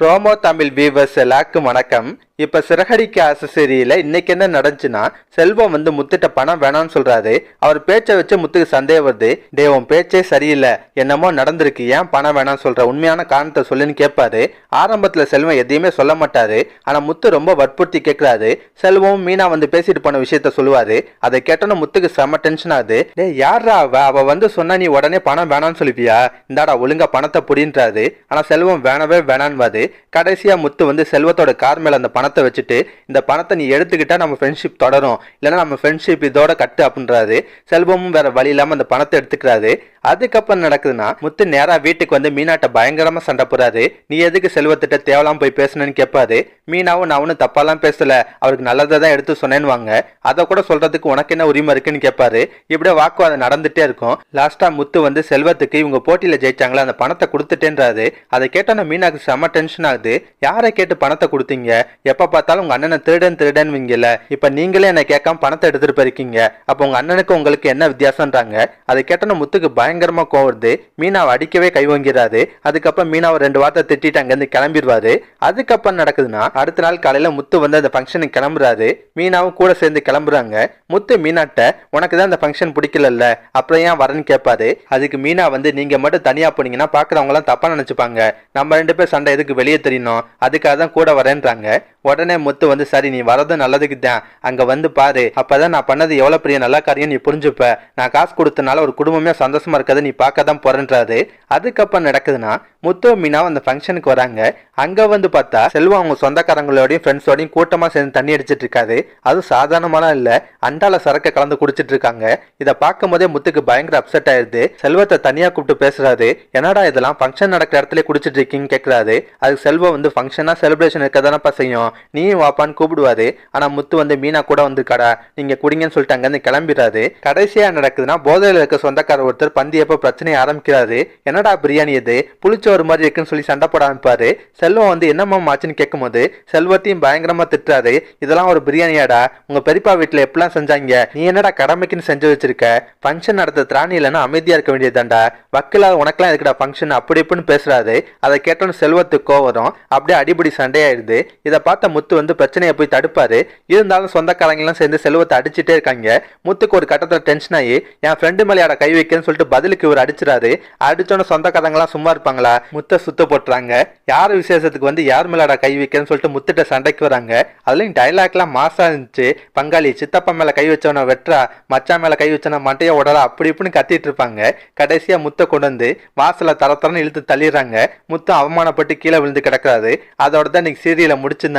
Promo Tamil viewers எல்லாருக்கும் வணக்கம். இப்ப சிறகடிக்க ஆசை சீரியல்ல இன்னைக்கு என்ன நடந்துச்சுன்னா, செல்வம் வந்து முத்துட்ட பணம் வேணாம்னு சொல்றாரு. அவர் பேச்சை வச்சு முத்துக்கு சந்தேகம் வருது. டே உன் பேச்சே சரியில்லை, என்னமோ நடந்திருக்கு, ஏன் பணம் வேணாம்னு சொல்ற, உண்மையான காரணத்தை சொல்லுன்னு கேட்பாரு. ஆரம்பத்துல செல்வம் எதையுமே சொல்ல மாட்டாரு. ஆனா முத்து ரொம்ப வற்புறுத்தி கேட்கிறாரு. செல்வம் மீனா வந்து பேசிட்டு போன விஷயத்த சொல்லுவாரு. அதை கேட்டோன்னு முத்துக்கு செம டென்ஷன் ஆகுது. டே யாரா அவ வந்து சொன்னா நீ உடனே பணம் வேணாம்னு சொல்லுவியா, இந்தாடா ஒழுங்கா பணத்தை புடின்றாரு. ஆனா செல்வம் வேணவே வேணான்னு கடைசியா முத்து வந்து செல்வத்தோட கார் மேல அந்த பணத்தை வச்சுட்டு, இந்த பணத்தை நீ எடுத்துக்கிட்டா நம்ம ஃப்ரெண்ட்ஷிப் தொடரும், இல்லைன்னா நம்ம ஃப்ரெண்ட்ஷிப் இதோட கட்டு அப்படின்றாரு. செல்வமும் வேற வழி இல்லாம அந்த பணத்தை எடுத்துக்கிறாரு. அதுக்கப்புறம் நடக்குதுன்னா, முத்து நேரா வீட்டுக்கு வந்து மீனாட்ட பயங்கரமா சண்டை போறாரு. நீ எதுக்கு செல்வத்திட்ட தேவலாம் போய் பேசணும்னு கேட்பாரு. மீனாவும் நான் ஒன்னும் தப்பாலாம் பேசல, அவருக்கு நல்லதை தான் எடுத்து சொன்னேன்னு வாங்க, அதை கூட சொல்றதுக்கு உனக்கு என்ன உரிமை இருக்குன்னு கேட்பாரு. இப்படியே வாக்குவாதம் நடந்துட்டே இருக்கும். லாஸ்டா முத்து வந்து செல்வத்துக்கு இவங்க போட்டியில ஜெயிச்சாங்களா அந்த பணத்தை கொடுத்துட்டேன்றாரு. அதை கேட்டோன்னா மீனாக்கு செம டென்ஷன் ஆகுது. யாரை கேட்டு பணத்தை கொடுத்தீங்க, எப்ப பார்த்தாலும் உங்க அண்ணனை திருடன் வீங்கல, இப்ப நீங்களே என்ன கேட்காம பணத்தை எடுத்துட்டு போயிருக்கீங்க, அப்ப உங்க அண்ணனுக்கு உங்களுக்கு என்ன வித்தியாசம்ன்றாங்க. அதை கேட்டோன்னா முத்துக்கு பயங்கரமா கோவருது. மீனாவை அடிக்கவே கை வாங்கிறாரு. அதுக்கப்புறம் மீனாவை 2 வார்த்தை திட்டிட்டு அங்கிருந்து கிளம்பிடுவாரு. அதுக்கப்புறம் நடக்குதுன்னா, அடுத்த நாள் காலையில முத்து வந்து அந்த ஃபங்க்ஷனுக்கு கிளம்புறாரு. மீனாவும் கூட சேர்ந்து கிளம்புறாங்க. முத்து மீனாட்ட உனக்கு தான் அந்த ஃபங்க்ஷன் பிடிக்கல, அப்புறம் ஏன் வரேன்னு கேட்பாரு. அதுக்கு மீனா வந்து நீங்க மட்டும் தனியா போனீங்கன்னா பாக்குறவங்க எல்லாம் தப்பா நினைச்சுப்பாங்க, நம்ம 2 பேர் சண்டை எதுக்கு வெளியே தெரியணும், அதுக்காக தான் கூட வரேன்றாங்க. உடனே முத்து வந்து சரி நீ வரது நல்லதுக்கு தான், அங்க வந்து பாரு, அப்பதான் நான் பண்ணது எவ்வளவு பெரிய நல்ல காரியம் நீ புரிஞ்சுப்ப, நான் காசு கொடுத்தனால ஒரு குடும்பமே சந்தோஷமா இருக்கதை நீ பார்க்க தான் போறேன்றாரு. அதுக்கப்புறம் நடக்குதுன்னா, முத்து மீனா அந்த ஃபங்க்ஷனுக்கு வராங்க. அங்க வந்து பார்த்தா செல்வம் அவங்க சொந்தக்காரங்களோடையும் ஃப்ரெண்ட்ஸோடையும் கூட்டமா சேர்ந்து தண்ணி அடிச்சிட்டு இருக்காரு. அது சாதாரணமான இல்ல, அண்டால சரக்க கலந்து குடிச்சிட்டு இருக்காங்க. இதை பார்க்கும் போதே முத்துக்கு பயங்கர அப்செட் ஆயிருது. செல்வத்தை தனியா கூப்பிட்டு பேசுறாரு. என்னடா இதெல்லாம் ஃபங்க்ஷன் நடக்கிற இடத்துல குடிச்சிட்டு இருக்கீங்கன்னு கேட்கிறாரு. அதுக்கு செல்வம் வந்து ஃபங்க்ஷனா செலிப்ரேஷன் இருக்கதானப்பா செய்யும், நீயும் வாப்பான்னு கூப்பிடுவாரு. ஆனா முத்து வந்து மீனா கூட வந்து கடா நீங்க குடிங்கன்னு சொல்லிட்டு அங்கிருந்து கிளம்பிடுறாரு. கடைசியா நடக்குதுன்னா, போதையில இருக்க சொந்தக்கார ஒருத்தர் பந்தியப்ப பிரச்சனையை ஆரம்பிக்கிறாரு. என்னடா பிரியாணி இது புளிச்சோறு மாதிரி இருக்குன்னு சொல்லி சண்டை போட ஆரம்பிப்பாரு. செல்வம் வந்து என்னம்மா ஆச்சுன்னு கேட்கும் போது செல்வத்தையும் பயங்கரமா திட்டுறாரு. இதெல்லாம் ஒரு பிரியாணியாடா, உங்க பெரியப்பா வீட்டுல எப்படிலாம் செஞ்சாங்க, நீ என்னடா கடமைக்குன்னு செஞ்சு வச்சிருக்க, ஃபங்க்ஷன் நடத்த திராணி இல்லைன்னா அமைதியா இருக்க வேண்டியதாண்டா, வக்கீலா உனக்கெல்லாம் இருக்குடா ஃபங்க்ஷன் அப்படி இப்படின்னு பேசுறாரு. அதை கேட்டோன்னு செல்வத்துக்கு கோவம், அப்படியே அடிப்படி சண்டையாயிடுது. இதை பார்த்த முத்து வந்து பிரச்சனையை போய் தடுப்பாரு. இருந்தாலும் சொந்தக்காரங்க எல்லாம் சேர்ந்து செல்வத்தை அடிச்சுட்டே இருக்காங்க. முத்துக்கு ஒரு கட்டத்துல டென்ஷன் ஆகி என் ஃப்ரெண்டு மேலையாட கை வைக்கன்னு சொல்லிட்டு பதிலுக்கு இவர் அடிச்சுறாரு. அடிச்சோன்னு சொந்தக்காரங்க எல்லாம் சும்மா இருப்பாங்களா, முத்த சுத்த போட்டுறாங்க. யார் விசேஷத்துக்கு வந்து யார் மேலாட கை வைக்கன்னு சொல்லிட்டு முத்திட்ட சண்டைக்கு வராங்க. அதுலயும் டைலாக் எல்லாம் மாசா இருந்துச்சு. பங்காளி சித்தப்பா மேல கை வச்சவன வெற்றா, மச்சா மேல கை வச்சவன மட்டைய உடலா, அப்படி இப்படின்னு கத்திட்டு இருப்பாங்க. கடைசியா முத்த கொண்டு வந்து வாசல தரத்தரன்னு இழுத்து தள்ளிடுறாங்க. முத்தம் அவமானப்பட்டு கீழே விழுந்து கிடக்குறாரு. அதோட தான் இன்னைக்கு சீரியலை முடிச்சிருந்தாங்க.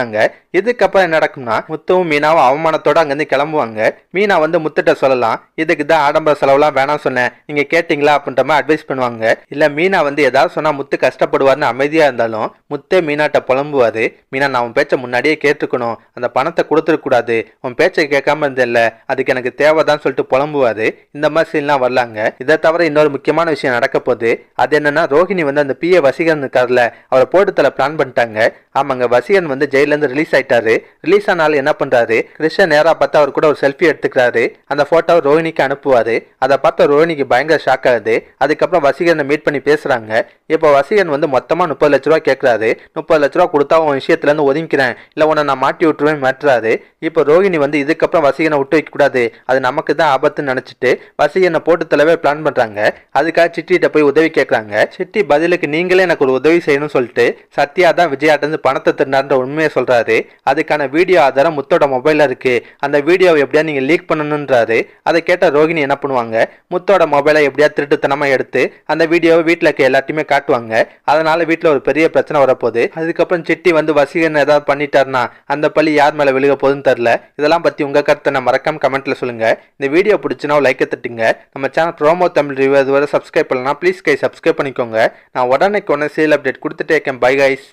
இதுக்கப்புறம் என்ன நடக்கும்னா, முத்துவும் மீனாவும் அவமானத்தோட அங்கிருந்து கிளம்புவாங்க. மீனா வந்து முத்திட்ட சொல்லலாம், இதுக்கு தான் ஆடம்பர செலவுலாம் வேணாம் சொன்னேன், நீங்க கேட்டீங்களா அப்படின்ற மாதிரி அட்வைஸ் பண்ணுவாங்க. இல்ல மீனா வந்து ஏதாவது சொன்னா முத்து கஷ்டப்படுவார்னு அமைதியா இருந்தாலும் முத்தே மீனாட்ட புலம்புவாரு. மீனா நான் உன் பேச்சை முன்னாடியே கேட்டுக்கணும், அந்த பணத்தை கொடுத்துருக்க கூடாது, உன் பேச்சை கேட்காம இருந்தில்ல, அதுக்கு எனக்கு தேவைதான் சொல்லிட்டு புலம்புவாரு. இந்த மாதிரி சீன்லாம் வரலாங்க. இதை தவிர இன்னொரு முக்கியமான விஷயம் நடக்க போகுது. அது என்னன்னா, ரோஹிணி வந்து அந்த பிஏ வசீகரன் இருக்காருல, அவரை போட்டு தலை பிளான் பண்ணிட்டாங்க. ஆமாங்க, வசீகரன் வந்து ஜெயில இருந்து ரிலீஸ் ஆயிட்டாரு. ரிலீஸ் ஆனாலும் என்ன பண்றாரு, கிருஷ்ணன் நேரா பார்த்து அவர் கூட ஒரு செல்ஃபி எடுத்துக்கிறாரு. அந்த போட்டோவை ரோஹிணிக்கு அனுப்புவாரு. அதை பார்த்த ரோஹிணிக்கு பயங்கர ஷாக் ஆகுது. அதுக்கப்புறம் வசீகரனை மீட் பண்ணி பேசுறாங்க. இப்போ வசீகரன் வந்து மொத்தமா 30 லட்ச ரூபா கேட்கிறாரு. 30 லட்ச ரூபா கொடுத்தா உன் விஷயத்துல இருந்து ஒதுங்கிக்கிறேன், இல்ல உன்னை நான் மாட்டி விட்டுருவேன் மாட்டுறாரு. இப்போ ரோஹிணி வந்து இதுக்கப்புறம் வசீகரனை விட்டு வைக்க கூடாது, அது நமக்கு தான் ஆபத்துன்னு நினைச்சிட்டு வசீகரனை போட்டு தலைவே பிளான் பண்றாங்க. அதுக்காக சிட்டிகிட்ட போய் உதவி கேட்கறாங்க. சிட்டி பதிலுக்கு நீங்களே எனக்கு ஒரு உதவி செய்யணும்னு சொல்லிட்டு சத்யா தான் விஜயாட்ட இருந்து பணத்தை திருநாருன்ற உண்மையை சொல்றாரு. அதுக்கான வீடியோ ஆதாரம் முத்தோட மொபைல்ல இருக்கு, அந்த வீடியோவை எப்படியா நீங்க லீக் பண்ணணும்ன்றாரு. அதை கேட்ட ரோஹிணி என்ன பண்ணுவாங்க, முத்தோட மொபைலை எப்படியா திருட்டுத்தனமா எடுத்து அந்த வீடியோவை வீட்டுல இருக்க எல்லாத்தையுமே காட்டுவாங்க. அதனால வீட்டுல ஒரு பெரிய பிரச்சனை வரப்போகுது. அதுக்கப்புறம் சிட்டி வந்து வசீகரன் ஏதாவது பண்ணிட்டாருன்னா அந்த பழி யார் மேல விழுக போகுதுன்னு தெரியல. இதெல்லாம் பத்தி உங்க கருத்தை நான் மறக்காம கமெண்ட்ல சொல்லுங்க. இந்த வீடியோ பிடிச்சுன்னா லைக் தட்டுங்க. நம்ம சேனல் ப்ரோமோ தமிழ் ரிவ்யூ இதுவரை சப்ஸ்கிரைப் பண்ணலாம், ப்ளீஸ் கை சப்ஸ்கிரைப் பண்ணிக்கோங்க. நான் உடனே சீரியல் அப்டேட் கொடுத்துட்டே இருக்கேன். Bye guys.